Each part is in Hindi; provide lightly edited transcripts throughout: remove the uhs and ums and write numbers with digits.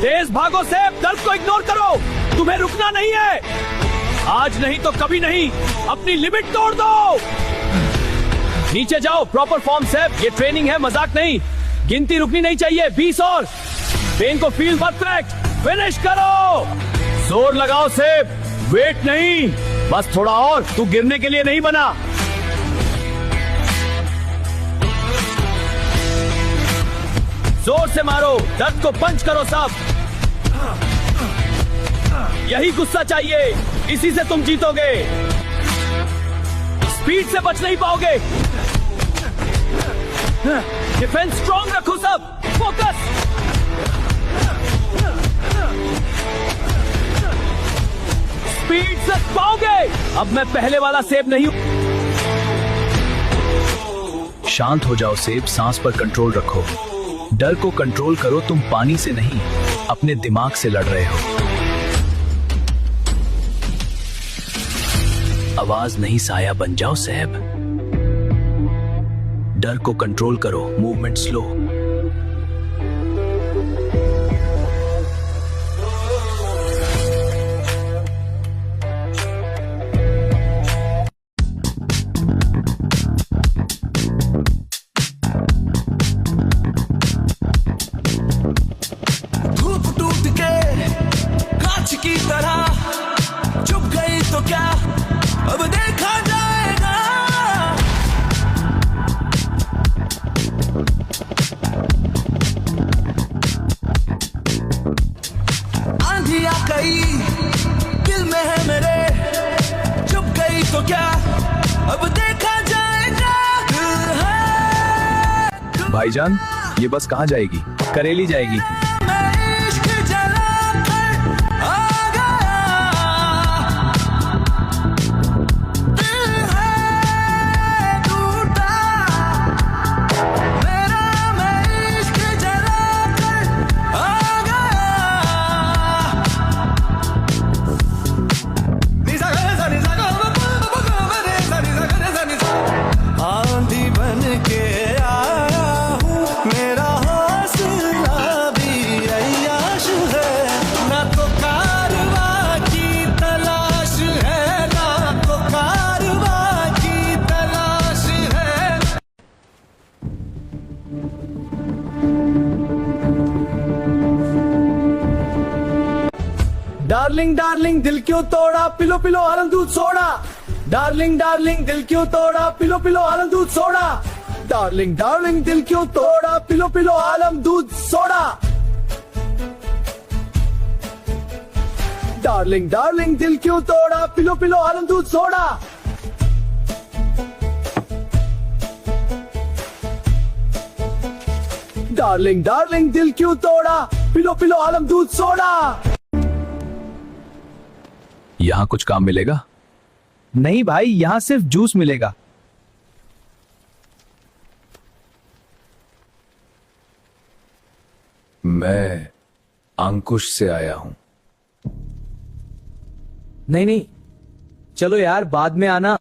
तेज भागो सेब, दर्द को इग्नोर करो, तुम्हें रुकना नहीं है। आज नहीं तो कभी नहीं, अपनी लिमिट तोड़ दो। नीचे जाओ, प्रॉपर फॉर्म सेब, ये ट्रेनिंग है, मजाक नहीं। गिनती रुकनी नहीं चाहिए, 20 और। पेन को फील मत क्रैक, फिनिश करो। जोर लगाओ सेब, वेट नहीं, बस थोड़ा और, तू गिरने के लिए नहीं बना। जोर से मारो, दर्द को पंच करो सब। यही गुस्सा चाहिए, इसी से तुम जीतोगे। स्पीड से बच नहीं पाओगे। डिफेंस स्ट्रॉन्ग रखो सब, फोकस। स्पीड से पाओगे। अब मैं पहले वाला सेब नहीं हूं। शांत हो जाओ सेब, सांस पर कंट्रोल रखो। डर को कंट्रोल करो, तुम पानी से नहीं, अपने दिमाग से लड़ रहे हो। आवाज नहीं, साया बन जाओ सेब। डर को कंट्रोल करो, मूवमेंट स्लो। धूप टूट के कांच की तरह चुप गई तो क्या, अब देखा जाएगा। आंधी आ गई, दिल में है मेरे, चुप गई तो क्या, अब देखा जाएगा। भाईजान, ये बस कहाँ जाएगी? करेली जाएगी। डार्लिंग डार्लिंग दिल क्यों तोड़ा, पिलो पिलो आलम दूध सोडा। डार्लिंग डार्लिंग दिल क्यों तोड़ा, पिलो पिलो आलम दूध सोडा। डार्लिंग डार्लिंग दिल क्यों तोड़ा, पिलो पिलो आलम दूध सोडा। डार्लिंग डार्लिंग दिल क्यों तोड़ा, पिलो पिलो आलम दूध सोडा। डार्लिंग डार्लिंग दिल क्यों तोड़ा, पिलो पिलो आलम दूध सोडा। यहाँ कुछ काम मिलेगा? नहीं भाई, यहाँ सिर्फ जूस मिलेगा। मैं अंकुश से आया हूं। नहीं नहीं, चलो यार, बाद में आना।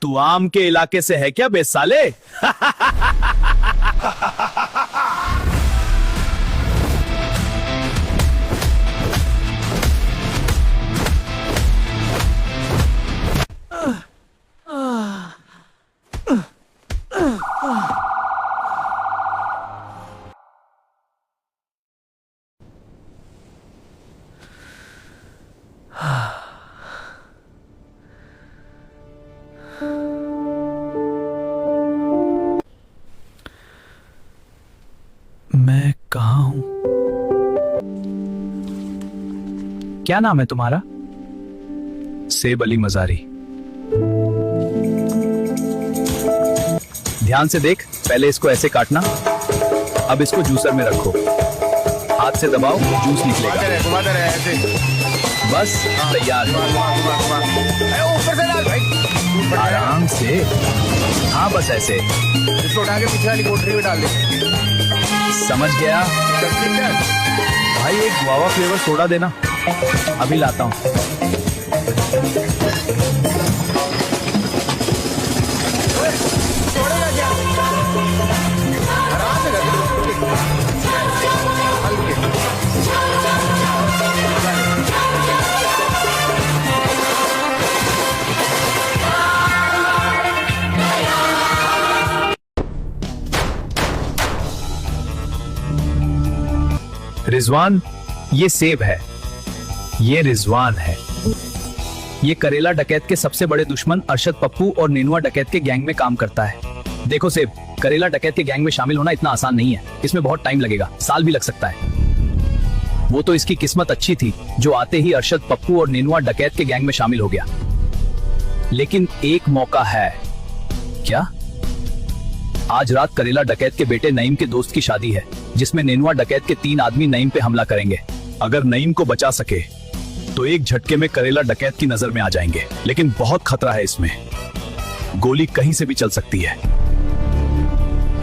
तू आम के इलाके से है क्या बे साले? मैं कहाँ हूं? क्या नाम है तुम्हारा? सेब अली मजारी। ध्यान से देख, पहले इसको ऐसे काटना, अब इसको जूसर में रखो, हाथ से दबाओ, जूस निकलेगा। बस तैयार। आराम से, हाँ बस ऐसे। इसको उठा के पीछे वाली कोठरी में डाल दे। समझ गया भाई, एक गुआवा फ्लेवर सोडा देना, अभी लाता हूँ। रिजवान, ये सेब है, ये रिजवान है। ये करेला डकैत के सबसे बड़े दुश्मन अरशद पप्पू और नेनुआ डकैत के गैंग में काम करता है। देखो सेब, करेला डकैत के गैंग में शामिल होना इतना आसान नहीं है, इसमें बहुत टाइम लगेगा, साल भी लग सकता है। वो तो इसकी किस्मत अच्छी थी जो आते ही अरशद पप्पू और नेनुआ डकैत के गैंग में शामिल हो गया। लेकिन एक मौका है। क्या? आज रात करेला डकैत के बेटे नईम के दोस्त की शादी है, जिसमें नेनुआ डकैत के 3 आदमी नईम पे हमला करेंगे। अगर नईम को बचा सके तो एक झटके में करेला डकैत की नजर में आ जाएंगे, लेकिन बहुत खतरा है इसमें, गोली कहीं से भी चल सकती है।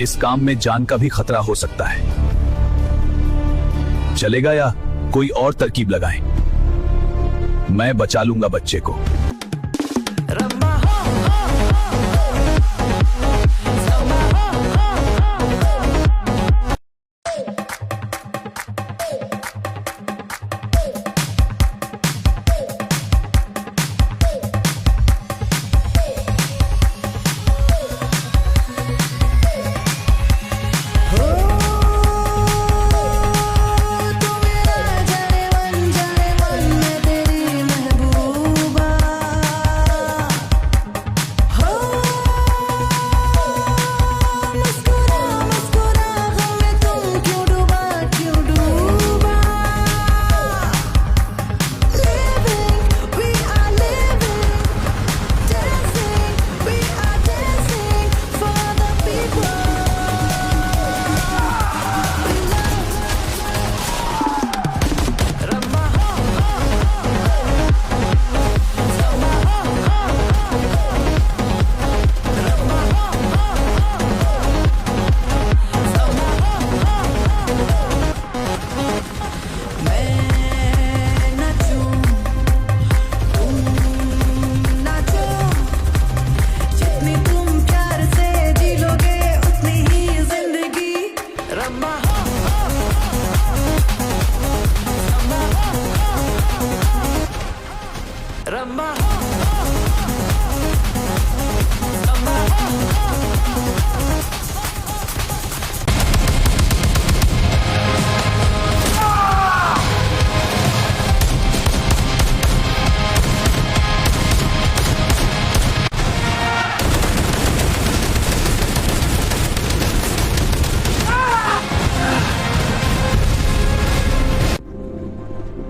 इस काम में जान का भी खतरा हो सकता है। चलेगा या कोई और तरकीब लगाएं? मैं बचा लूंगा बच्चे को।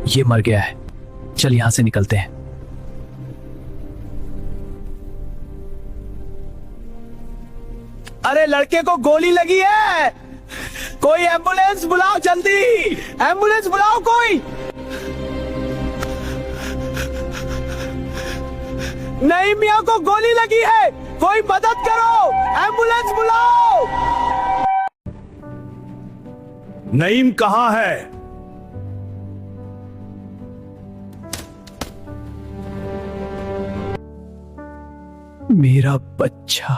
ये मर गया है, चल यहां से निकलते हैं। अरे लड़के को गोली लगी है, कोई एम्बुलेंस बुलाओ जल्दी, एम्बुलेंस बुलाओ कोई। नहीं मियां को गोली लगी है, कोई मदद करो, एम्बुलेंस बुलाओ। नईम कहां है? मेरा बच्चा।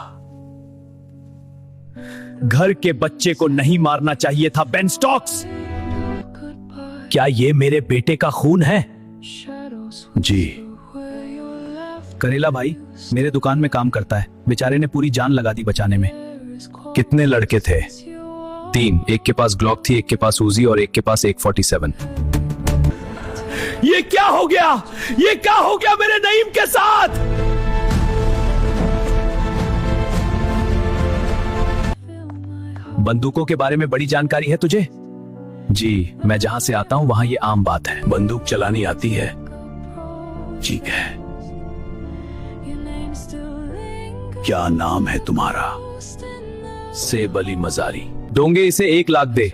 घर के बच्चे को नहीं मारना चाहिए था बेन स्टोक्स। क्या ये मेरे बेटे का खून है? जी। करेला भाई मेरे दुकान में काम करता है, बेचारे ने पूरी जान लगा दी बचाने में। कितने लड़के थे? 3, एक के पास ग्लॉक थी, एक के पास उजी और एक के पास AK-47। ये क्या हो गया? ये क्या हो गया मेरे नईम के साथ? बंदूकों के बारे में बड़ी जानकारी है तुझे? जी, मैं जहां से आता हूं वहां ये आम बात है। बंदूक चलानी आती है? ठीक है। क्या नाम है तुम्हारा? सेब अली मजारी। दोगे इसे 1 लाख दे।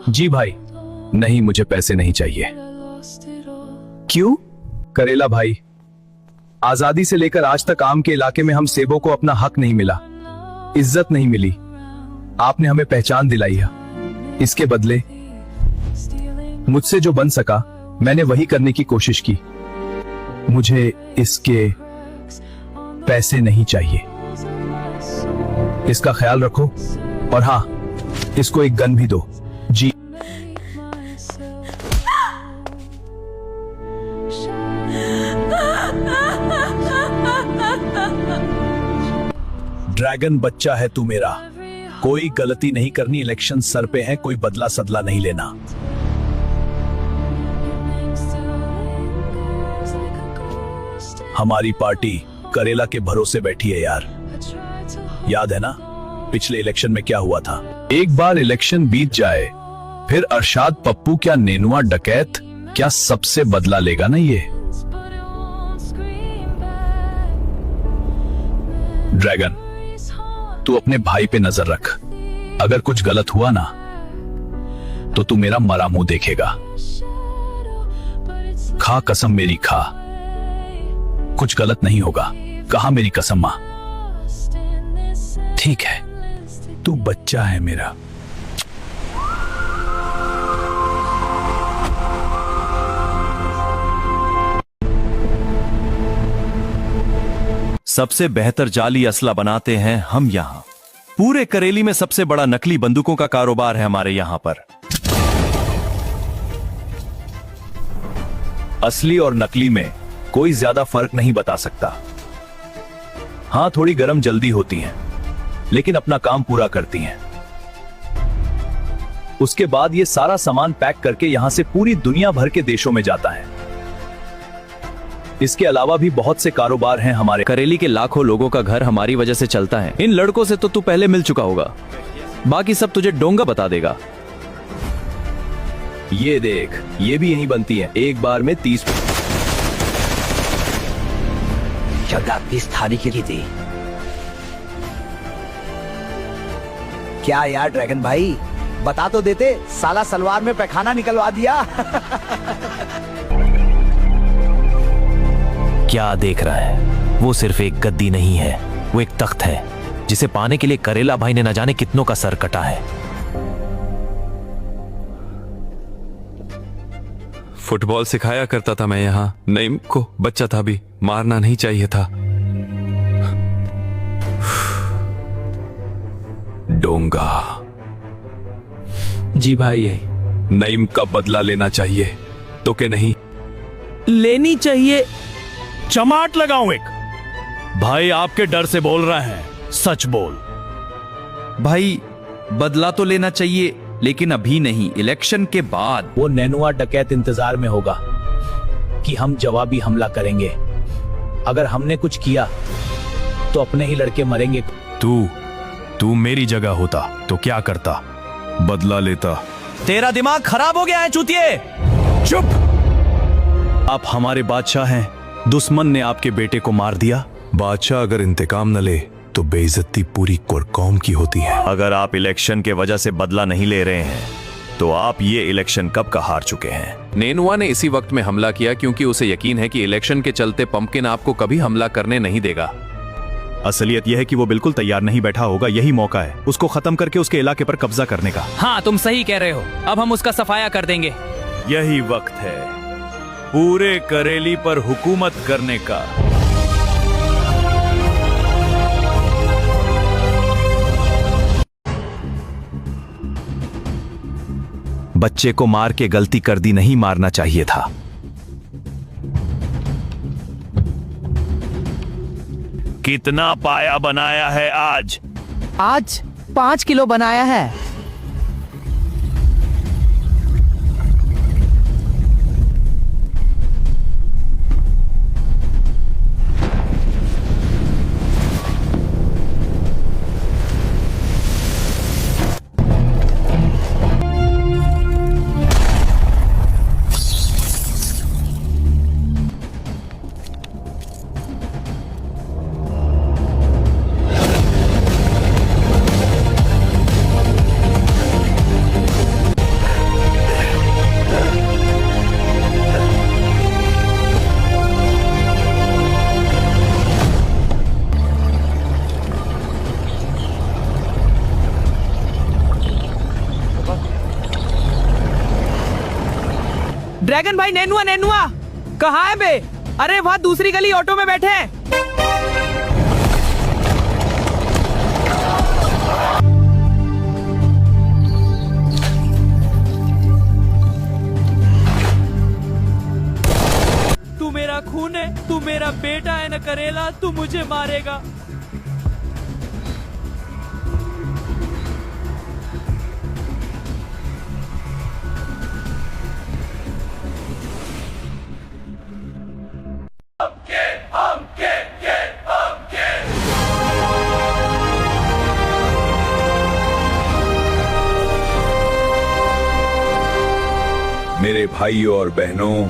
जी भाई। नहीं, मुझे पैसे नहीं चाहिए। क्यों? करेला भाई, आजादी से लेकर आज तक आम के इलाके में हम सेबों को अपना हक नहीं मिला, इज्जत नहीं मिली। आपने हमें पहचान दिलाई है, इसके बदले मुझसे जो बन सका मैंने वही करने की कोशिश की। मुझे इसके पैसे नहीं चाहिए। इसका ख्याल रखो और हाँ, इसको एक गन भी दो। जी। ड्रैगन बच्चा है तू मेरा, कोई गलती नहीं करनी, इलेक्शन सर पे है, कोई बदला सदला नहीं लेना। हमारी पार्टी करेला के भरोसे बैठी है यार। याद है ना पिछले इलेक्शन में क्या हुआ था? एक बार इलेक्शन बीत जाए फिर अरशाद पप्पू क्या नेनुआ डकैत क्या सबसे बदला लेगा ना ये। ड्रैगन तू अपने भाई पे नजर रख, अगर कुछ गलत हुआ ना तो तू मेरा मरा मुंह देखेगा। खा कसम मेरी खा, कुछ गलत नहीं होगा, कहा मेरी कसम मां। ठीक है तू बच्चा है मेरा। सबसे बेहतर जाली असला बनाते हैं हम यहां। पूरे करेली में सबसे बड़ा नकली बंदूकों का कारोबार है हमारे यहां पर। असली और नकली में कोई ज्यादा फर्क नहीं बता सकता। हां थोड़ी गरम जल्दी होती हैं लेकिन अपना काम पूरा करती हैं। उसके बाद ये सारा सामान पैक करके यहां से पूरी दुनिया भर के देशों में जाता है। इसके अलावा भी बहुत से कारोबार हैं हमारे। करेली के लाखों लोगों का घर हमारी वजह से चलता है। इन लड़कों से तो तू पहले मिल चुका होगा, बाकी सब तुझे डोंगा बता देगा। ये देख ये भी यहीं बनती है, एक बार में 30 थाली की थी। क्या यार ड्रैगन भाई बता तो देते, साला सलवार में पैखाना निकलवा दिया। क्या देख रहा है? वो सिर्फ एक गद्दी नहीं है, वो एक तख्त है जिसे पाने के लिए करेला भाई ने न जाने कितनों का सर कटा है। फुटबॉल सिखाया करता था मैं यहाँ नईम को, बच्चा था भी, मारना नहीं चाहिए था। डोंगा जी भाई यही नईम का बदला लेना चाहिए तो के नहीं लेनी चाहिए। चमाट लगाऊं एक। भाई आपके डर से बोल रहा है, सच बोल। भाई बदला तो लेना चाहिए लेकिन अभी नहीं, इलेक्शन के बाद। वो नेनुआ डकैत इंतजार में होगा कि हम जवाबी हमला करेंगे। अगर हमने कुछ किया तो अपने ही लड़के मरेंगे। तू मेरी जगह होता तो क्या करता? बदला लेता। तेरा दिमाग खराब हो गया है चूतिए। चुप। आप हमारे बादशाह हैं, दुश्मन ने आपके बेटे को मार दिया। बादशाह अगर इंतकाम न ले तो बेइज्जती पूरी कौम की होती है। अगर आप इलेक्शन के वजह से बदला नहीं ले रहे हैं तो आप ये इलेक्शन कब का हार चुके हैं। नेनुआ ने इसी वक्त में हमला किया क्योंकि उसे यकीन है कि इलेक्शन के चलते पंपकिन आपको कभी हमला करने नहीं देगा। असलियत यह है कि वो बिल्कुल तैयार नहीं बैठा होगा। यही मौका है उसको खत्म करके उसके इलाके पर कब्जा करने का। हाँ तुम सही कह रहे हो, अब हम उसका सफाया कर देंगे। यही वक्त है पूरे करेली पर हुकूमत करने का। बच्चे को मार के गलती कर दी, नहीं मारना चाहिए था। कितना पाया बनाया है आज? आज 5 किलो बनाया है। ड्रैगन भाई नेनुआ नेनुआ कहाँ है बे? अरे वहाँ दूसरी गली ऑटो में बैठे हैं। तू मेरा खून है, तू मेरा बेटा है न करेला, तू मुझे मारेगा। मेरे भाइयों और बहनों,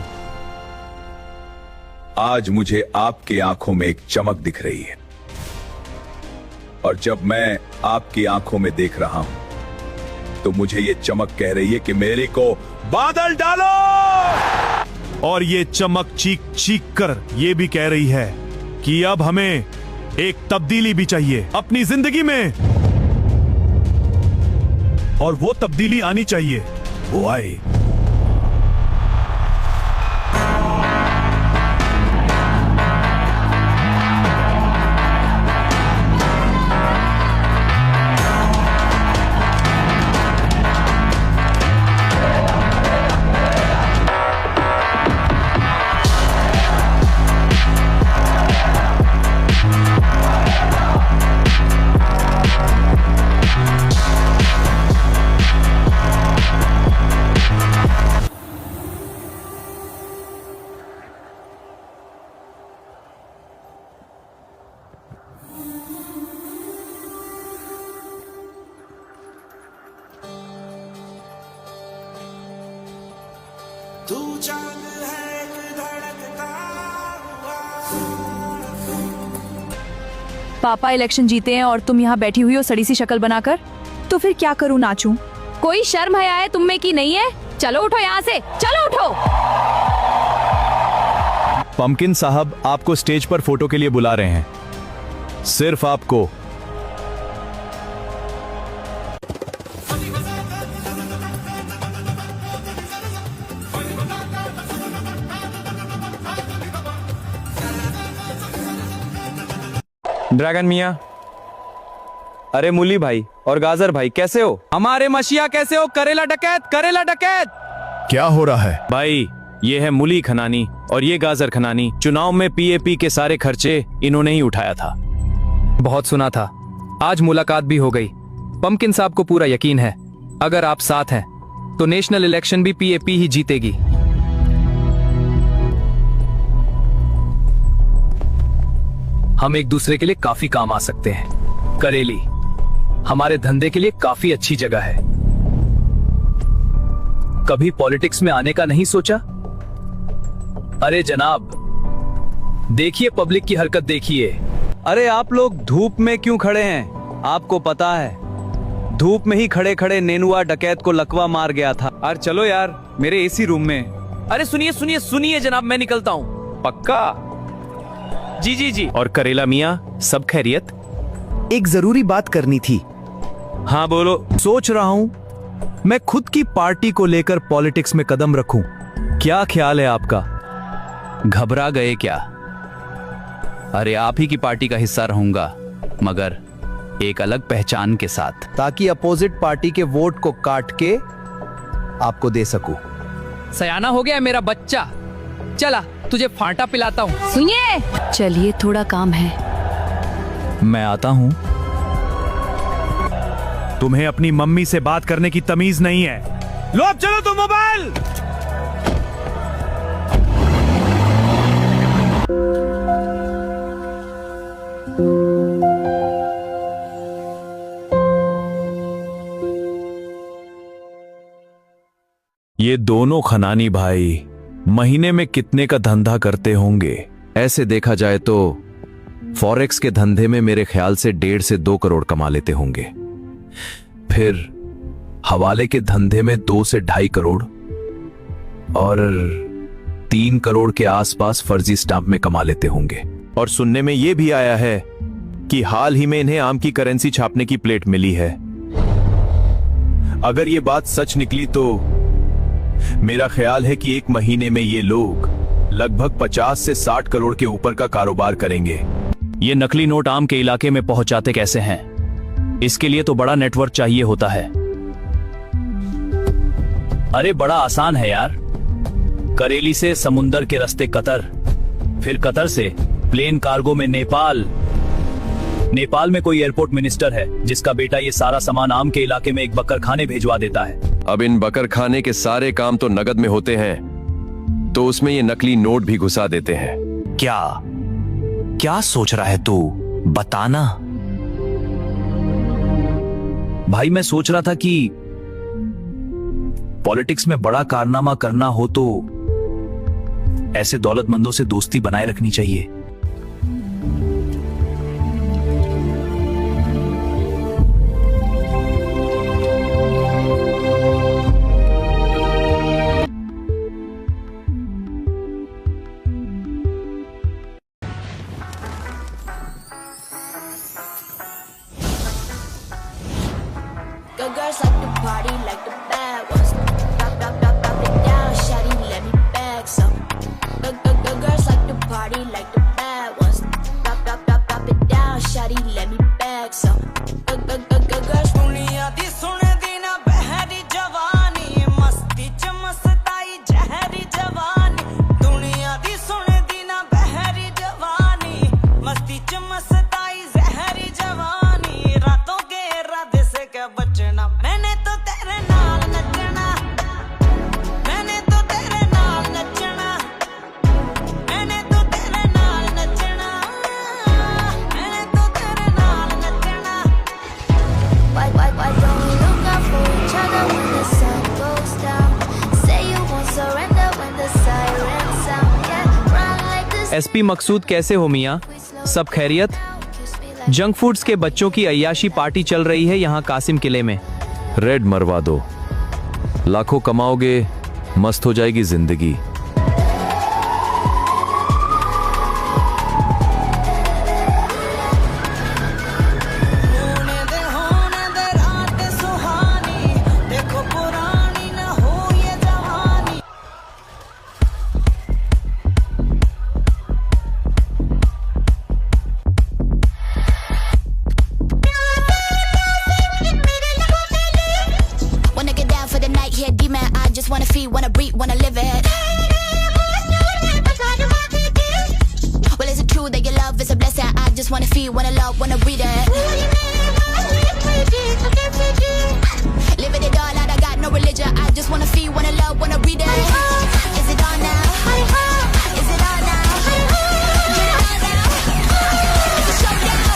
आज मुझे आपकी आंखों में एक चमक दिख रही है, और जब मैं आपकी आंखों में देख रहा हूं तो मुझे ये चमक कह रही है कि मेरे को बादल डालो। और ये चमक चीख चीख कर ये भी कह रही है कि अब हमें एक तब्दीली भी चाहिए अपनी जिंदगी में, और वो तब्दीली आनी चाहिए, वो आए। तू चांद है एक धड़कता पापा इलेक्शन जीते हैं और तुम यहाँ बैठी हुई हो सड़ी सी शक्ल बनाकर। तो फिर क्या करूँ, नाचूं? कोई शर्म हया है तुम में की नहीं है? चलो उठो यहाँ से, चलो उठो। पंपकिन साहब आपको स्टेज पर फोटो के लिए बुला रहे हैं, सिर्फ आपको। ड्रैगन मियाँ, अरे मूली भाई और गाजर भाई कैसे हो? हमारे मशिया कैसे हो? करेला डकैत, करेला डकैत। क्या हो रहा है भाई? ये है मूली खनानी और ये गाजर खनानी। चुनाव में पीएपी के सारे खर्चे इन्होंने ही उठाया था। बहुत सुना था, आज मुलाकात भी हो गई। पंपकिन साहब को पूरा यकीन है अगर आप साथ हैं तो नेशनल इलेक्शन भी पीएपी ही जीतेगी। हम एक दूसरे के लिए काफी काम आ सकते हैं। करेली हमारे धंधे के लिए काफी अच्छी जगह है। कभी पॉलिटिक्स में आने का नहीं सोचा? अरे जनाब, देखिए पब्लिक की हरकत देखिए। अरे आप लोग धूप में क्यों खड़े हैं? आपको पता है धूप में ही खड़े खड़े नेनुआ डकैत को लकवा मार गया था। अरे चलो यार मेरे एसी रूम में। अरे सुनिए सुनिए सुनिए जनाब, मैं निकलता हूँ। पक्का? जी जी जी। और करेला मियाँ, सब खैरियत? एक जरूरी बात करनी थी। हाँ बोलो। सोच रहा हूं मैं खुद की पार्टी को लेकर पॉलिटिक्स में कदम रखूं, क्या ख्याल है आपका? घबरा गए क्या? अरे आप ही की पार्टी का हिस्सा रहूंगा, मगर एक अलग पहचान के साथ, ताकि अपोजिट पार्टी के वोट को काट के आपको दे सकूं। सयाना हो गया मेरा बच्चा, चला तुझे फांटा पिलाता हूँ। सुनिए, चलिए थोड़ा काम है। मैं आता हूं। तुम्हें अपनी मम्मी से बात करने की तमीज नहीं है। लो अब चलो तुम मोबाइल। ये दोनों खनानी भाई महीने में कितने का धंधा करते होंगे? ऐसे देखा जाए तो फॉरेक्स के धंधे में मेरे ख्याल से 1.5 से 2 करोड़ कमा लेते होंगे। फिर हवाले के धंधे में 2 से 2.5 करोड़ और 3 करोड़ के आसपास फर्जी स्टाम्प में कमा लेते होंगे। और सुनने में यह भी आया है कि हाल ही में इन्हें आम की करेंसी छापने की प्लेट मिली है। अगर ये बात सच निकली तो मेरा ख्याल है कि 1 महीने में ये लोग लगभग 50 से 60 करोड़ के ऊपर का कारोबार करेंगे। ये नकली नोट आम के इलाके में पहुंचाते कैसे हैं? इसके लिए तो बड़ा नेटवर्क चाहिए होता है। अरे बड़ा आसान है यार। करेली से समुंदर के रास्ते कतर, फिर कतर से प्लेन कार्गो में नेपाल। नेपाल में कोई एयरपोर्ट मिनिस्टर है जिसका बेटा ये सारा सामान आम के इलाके में एक बकर खाने भिजवा देता है। अब इन बकर खाने के सारे काम तो नगद में होते हैं, तो उसमें ये नकली नोट भी घुसा देते हैं। क्या क्या सोच रहा है तू, बताना। भाई मैं सोच रहा था कि पॉलिटिक्स में बड़ा कारनामा करना हो तो ऐसे दौलतमंदों से दोस्ती बनाए रखनी चाहिए। Good girls like to party like the bad ones. Drop it down, shawty, let me bag some. Good girls like to party like the bad ones. Drop it down, shawty, let me bag some. Good girls. दुनिया दी सुने दी ना बहरी जवानी, मस्ती च मस्ताई जहरी जवानी। दुनिया दी सुने दी ना बहरी जवानी, मस्ती च मस्ताई जहरी जवानी। रातों के इरादे से क्या बचना, मैंने तो तेरे नाल नचना, मैंने तो तेरे नाल नचना, मैंने तो तेरे नाल नचना, मैंने तो तेरे नाल नचना। Why don't we look out for each other when the sun goes down? Say you won't surrender when the sirens sound. Yeah, run like this. SP Maqsood कैसे हो मियाँ? सब खैरियत? जंक फूड्स के बच्चों की अय्याशी पार्टी चल रही है यहाँ कासिम किले में। रेड मरवा दो, लाखों कमाओगे, मस्त हो जाएगी जिंदगी। होने दे रात सुहानी, देखो पुरानी ना हो ये जवानी। Wanna get down for the night here, D-man. I just wanna feel, wanna breathe, wanna live it. Well, is it true that your love is a blessing? I just wanna feel, wanna love, wanna breathe it. Living it all out, I got no religion. I just wanna feel, wanna love, wanna breathe it. Is it on now? Is it on now? Get it on now. It's a showdown.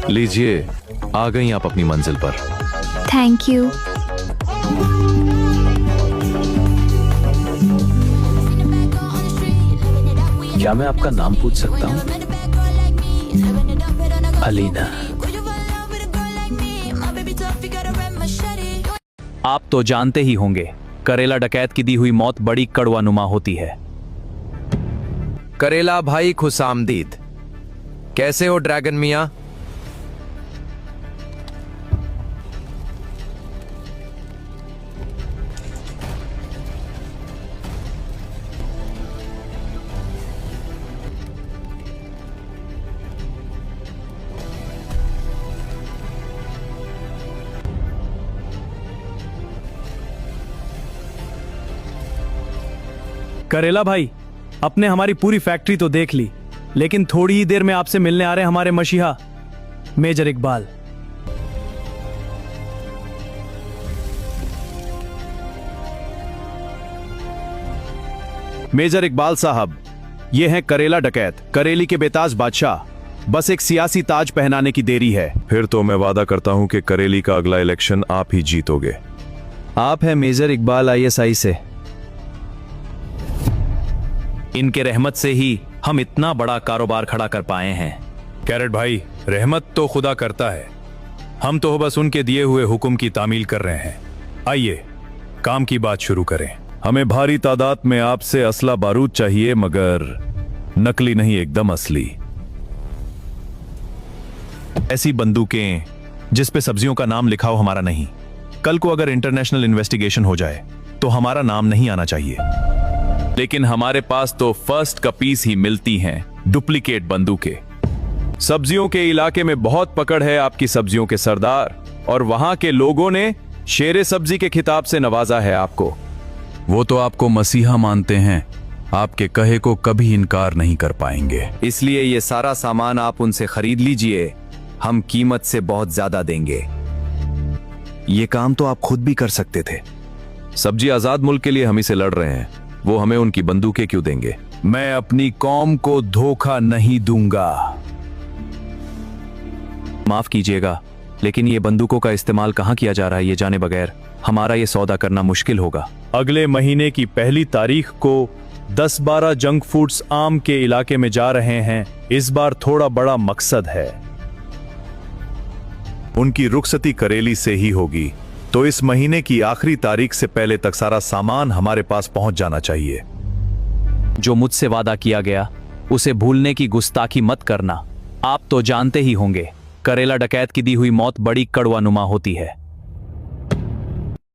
लीजिए, आ गई आप अपनी मंजिल पर। Thank you. क्या मैं आपका नाम पूछ सकता हूँ? अलीना। आप तो जानते ही होंगे, करेला डकैत की दी हुई मौत बड़ी कड़वानुमा होती है। करेला भाई खुशामदीद, कैसे हो ड्रैगन मियाँ? करेला भाई, अपने हमारी पूरी फैक्ट्री तो देख ली, लेकिन थोड़ी ही देर में आपसे मिलने आ रहे हमारे मशीहा मेजर इकबाल। मेजर इकबाल साहब, ये हैं करेला डकैत, करेली के बेताज बादशाह। बस एक सियासी ताज पहनाने की देरी है। फिर तो मैं वादा करता हूं कि करेली का अगला इलेक्शन आप ही जीतोगे। आप हैं मेजर इकबाल ISI से। इनके रहमत से ही हम इतना बड़ा कारोबार खड़ा कर पाए हैं। कैरेट भाई, रहमत तो खुदा करता है, हम तो बस उनके दिए हुए हुक्म की तामील कर रहे हैं। आइए काम की बात शुरू करें। हमें भारी तादाद में आपसे असला बारूद चाहिए, मगर नकली नहीं, एकदम असली। ऐसी बंदूकें जिस पे सब्जियों का नाम लिखा हो हमारा नहीं। कल को अगर इंटरनेशनल इन्वेस्टिगेशन हो जाए तो हमारा नाम नहीं आना चाहिए। लेकिन हमारे पास तो फर्स्ट का पीस ही मिलती हैं, डुप्लीकेट बंदूकें। सब्जियों के इलाके में बहुत पकड़ है आपकी सब्जियों के सरदार, और वहां के लोगों ने शेरे सब्जी के खिताब से नवाजा है आपको। वो तो आपको मसीहा मानते हैं, आपके कहे को कभी इनकार नहीं कर पाएंगे। इसलिए ये सारा सामान आप उनसे खरीद लीजिए, हम कीमत से बहुत ज्यादा देंगे। ये काम तो आप खुद भी कर सकते थे। सब्जी आजाद मुल्क के लिए हम इसे लड़ रहे हैं, वो हमें उनकी बंदूकें क्यों देंगे? मैं अपनी कौम को धोखा नहीं दूंगा। माफ कीजिएगा, लेकिन ये बंदूकों का इस्तेमाल कहाँ किया जा रहा है ये जाने बगैर हमारा ये सौदा करना मुश्किल होगा। अगले महीने की 1 तारीख को 10-12 जंक फूड्स आम के इलाके में जा रहे हैं। इस बार थोड़ा बड़ा मकसद है। उनकी रुखसती करेली से ही होगी, तो इस महीने की आखिरी तारीख से पहले तक सारा सामान हमारे पास पहुंच जाना चाहिए। जो मुझसे वादा किया गया उसे भूलने की गुस्ताखी मत करना। आप तो जानते ही होंगे, करेला डकैत की दी हुई मौत बड़ी कड़वानुमा होती है।